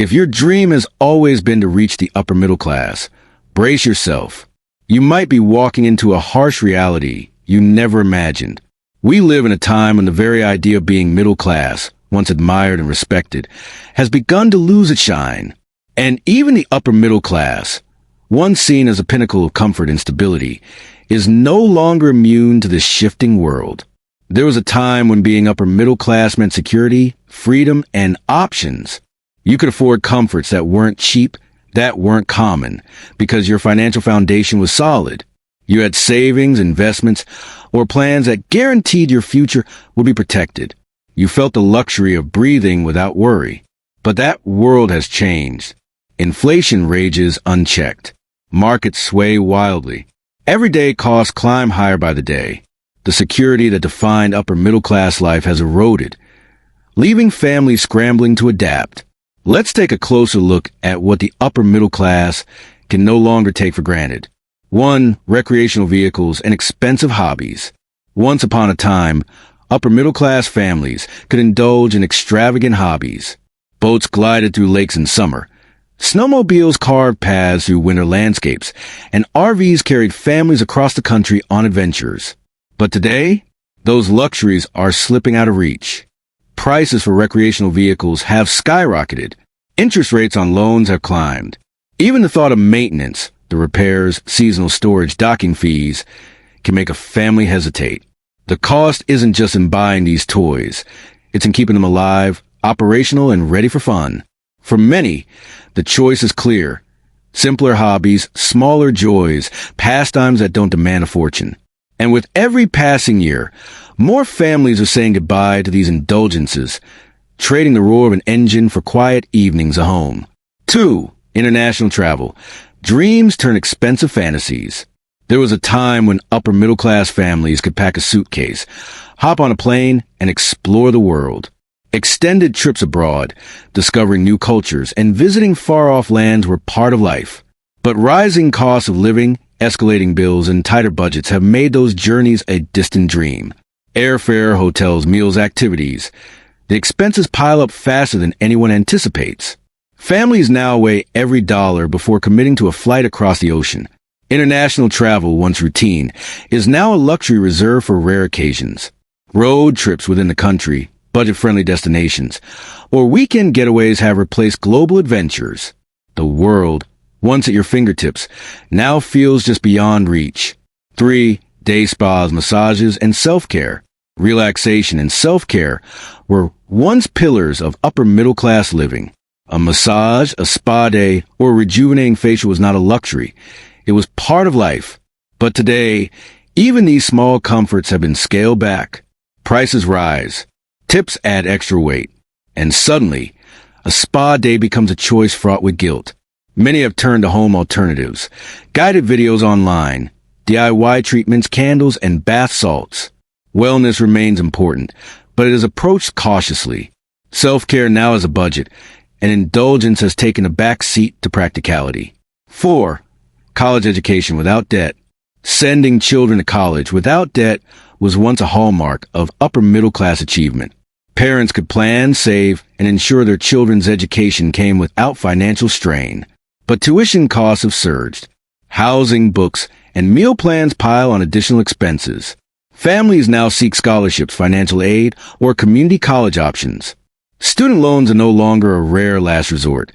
If your dream has always been to reach the upper middle class, brace yourself. You might be walking into a harsh reality you never imagined. We live in a time when the very idea of being middle class, once admired and respected, has begun to lose its shine. And even the upper middle class, once seen as a pinnacle of comfort and stability, is no longer immune to this shifting world. There was a time when being upper middle class meant security, freedom, and options. You could afford comforts that weren't cheap, that weren't common, because your financial foundation was solid. You had savings, investments, or plans that guaranteed your future would be protected. You felt the luxury of breathing without worry. But that world has changed. Inflation rages unchecked. Markets sway wildly. Everyday costs climb higher by the day. The security that defined upper middle class life has eroded, leaving families scrambling to adapt. Let's take a closer look at what the upper middle class can no longer take for granted. 1. Recreational vehicles and expensive hobbies. Once upon a time, upper middle class families could indulge in extravagant hobbies. Boats glided through lakes in summer. Snowmobiles carved paths through winter landscapes, and RVs carried families across the country on adventures. But today, those luxuries are slipping out of reach. Prices for recreational vehicles have skyrocketed. Interest rates on loans have climbed. Even the thought of maintenance, the repairs, seasonal storage, docking fees, can make a family hesitate. The cost isn't just in buying these toys. It's in keeping them alive, operational, and ready for fun. For many, the choice is clear. Simpler hobbies, smaller joys, pastimes that don't demand a fortune. And with every passing year, more families are saying goodbye to these indulgences, trading the roar of an engine for quiet evenings at home. 2. International travel. Dreams turn expensive fantasies. There was a time when upper middle class families could pack a suitcase, hop on a plane, and explore the world. Extended trips abroad, discovering new cultures, and visiting far-off lands were part of life. But rising costs of living, escalating bills, and tighter budgets have made those journeys a distant dream. Airfare, hotels, meals, activities. The expenses pile up faster than anyone anticipates. Families now weigh every dollar before committing to a flight across the ocean. International travel, once routine, is now a luxury reserved for rare occasions. Road trips within the country, budget-friendly destinations, or weekend getaways have replaced global adventures. The world, once at your fingertips, now feels just beyond reach. 3. Day spas, massages, and self-care. Relaxation and self-care were once pillars of upper middle-class living. A massage, a spa day, or a rejuvenating facial was not a luxury. It was part of life. But today, even these small comforts have been scaled back. Prices rise. Tips add extra weight. And suddenly, a spa day becomes a choice fraught with guilt. Many have turned to home alternatives, guided videos online, DIY treatments, candles, and bath salts. Wellness remains important, but it is approached cautiously. Self-care now is a budget, and indulgence has taken a back seat to practicality. 4. College education without debt. Sending children to college without debt was once a hallmark of upper middle-class achievement. Parents could plan, save, and ensure their children's education came without financial strain. But tuition costs have surged. Housing, books, and meal plans pile on additional expenses. Families now seek scholarships, financial aid, or community college options. Student loans are no longer a rare last resort.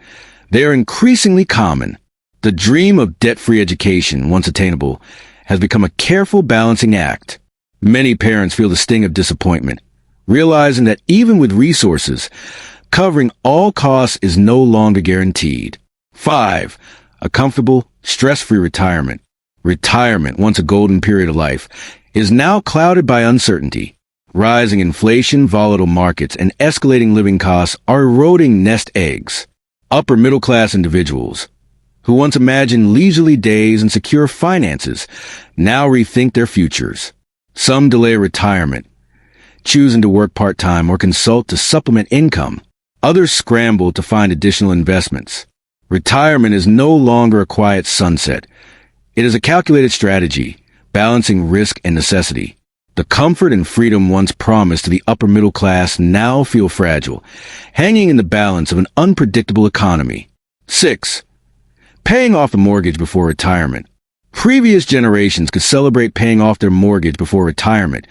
They are increasingly common. The dream of debt-free education, once attainable, has become a careful balancing act. Many parents feel the sting of disappointment, realizing that even with resources, covering all costs is no longer guaranteed. 5. A comfortable, stress-free retirement. Retirement, once a golden period of life, is now clouded by uncertainty. Rising inflation, volatile markets, and escalating living costs are eroding nest eggs. Upper middle-class individuals, who once imagined leisurely days and secure finances, now rethink their futures. Some delay retirement, choosing to work part-time or consult to supplement income. Others scramble to find additional investments. Retirement is no longer a quiet sunset. It is a calculated strategy, balancing risk and necessity. The comfort and freedom once promised to the upper middle class now feel fragile, hanging in the balance of an unpredictable economy. 6. Paying off the mortgage before retirement. Previous generations could celebrate paying off their mortgage before retirement,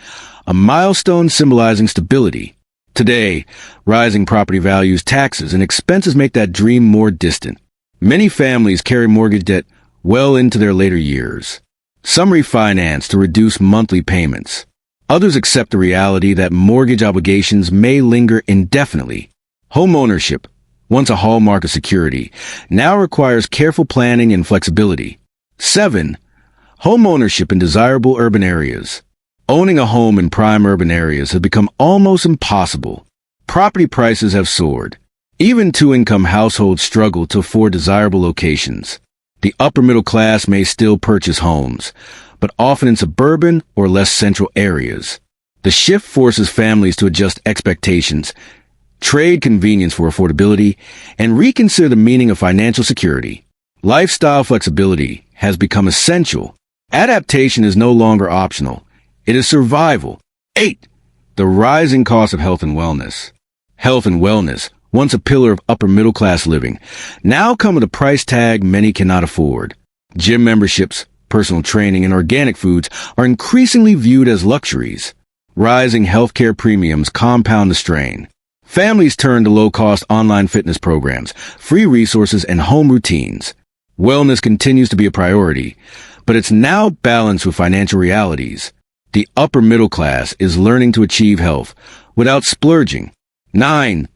a milestone symbolizing stability. Today, rising property values, taxes, and expenses make that dream more distant. Many families carry mortgage debt well into their later years. Some refinance to reduce monthly payments. Others accept the reality that mortgage obligations may linger indefinitely. Homeownership, once a hallmark of security, now requires careful planning and flexibility. 7. Homeownership in desirable urban areas. Owning a home in prime urban areas has become almost impossible. Property prices have soared. Even two-income households struggle to afford desirable locations. The upper middle class may still purchase homes, but often in suburban or less central areas. The shift forces families to adjust expectations, trade convenience for affordability, and reconsider the meaning of financial security. Lifestyle flexibility has become essential. Adaptation is no longer optional. It is survival. 8. The rising cost of health and wellness. Health and wellness, once a pillar of upper middle class living, now come with a price tag many cannot afford. Gym memberships, personal training, and organic foods are increasingly viewed as luxuries. Rising healthcare premiums compound the strain. Families turn to low-cost online fitness programs, free resources, and home routines. Wellness continues to be a priority, but it's now balanced with financial realities. The upper middle class is learning to achieve health without splurging. 9.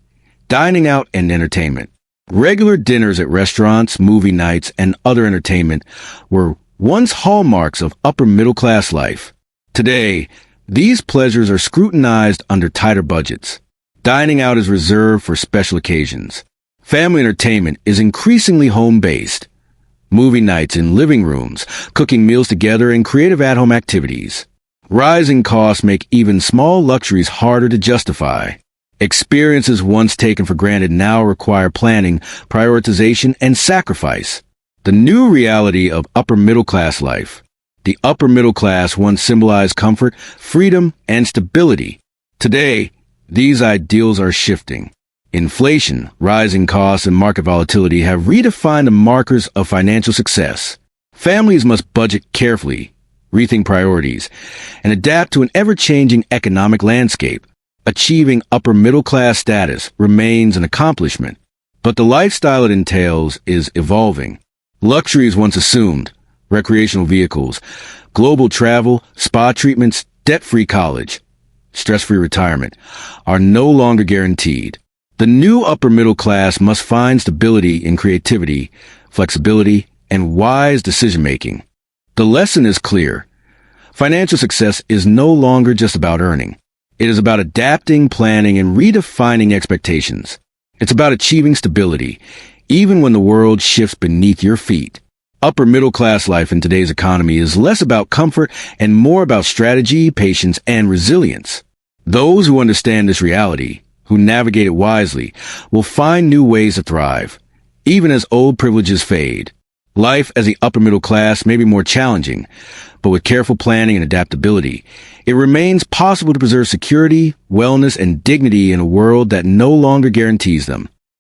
Dining out and entertainment. Regular dinners at restaurants, movie nights, and other entertainment were once hallmarks of upper middle class life. Today, these pleasures are scrutinized under tighter budgets. Dining out is reserved for special occasions. Family entertainment is increasingly home-based. Movie nights in living rooms, cooking meals together, and creative at-home activities. Rising costs make even small luxuries harder to justify. Experiences once taken for granted now require planning, prioritization, and sacrifice. The new reality of upper middle class life. The upper middle class once symbolized comfort, freedom, and stability. Today, these ideals are shifting. Inflation, rising costs, and market volatility have redefined the markers of financial success. Families must budget carefully, rethink priorities, and adapt to an ever-changing economic landscape. Achieving upper middle-class status remains an accomplishment, but the lifestyle it entails is evolving. Luxuries once assumed, recreational vehicles, global travel, spa treatments, debt-free college, stress-free retirement, are no longer guaranteed. The new upper middle class must find stability in creativity, flexibility, and wise decision-making. The lesson is clear. Financial success is no longer just about earning. It is about adapting, planning, and redefining expectations. It's about achieving stability, even when the world shifts beneath your feet. Upper middle class life in today's economy is less about comfort and more about strategy, patience, and resilience. Those who understand this reality, who navigate it wisely, will find new ways to thrive, even as old privileges fade. Life as the upper middle class may be more challenging, but with careful planning and adaptability, it remains possible to preserve security, wellness, and dignity in a world that no longer guarantees them.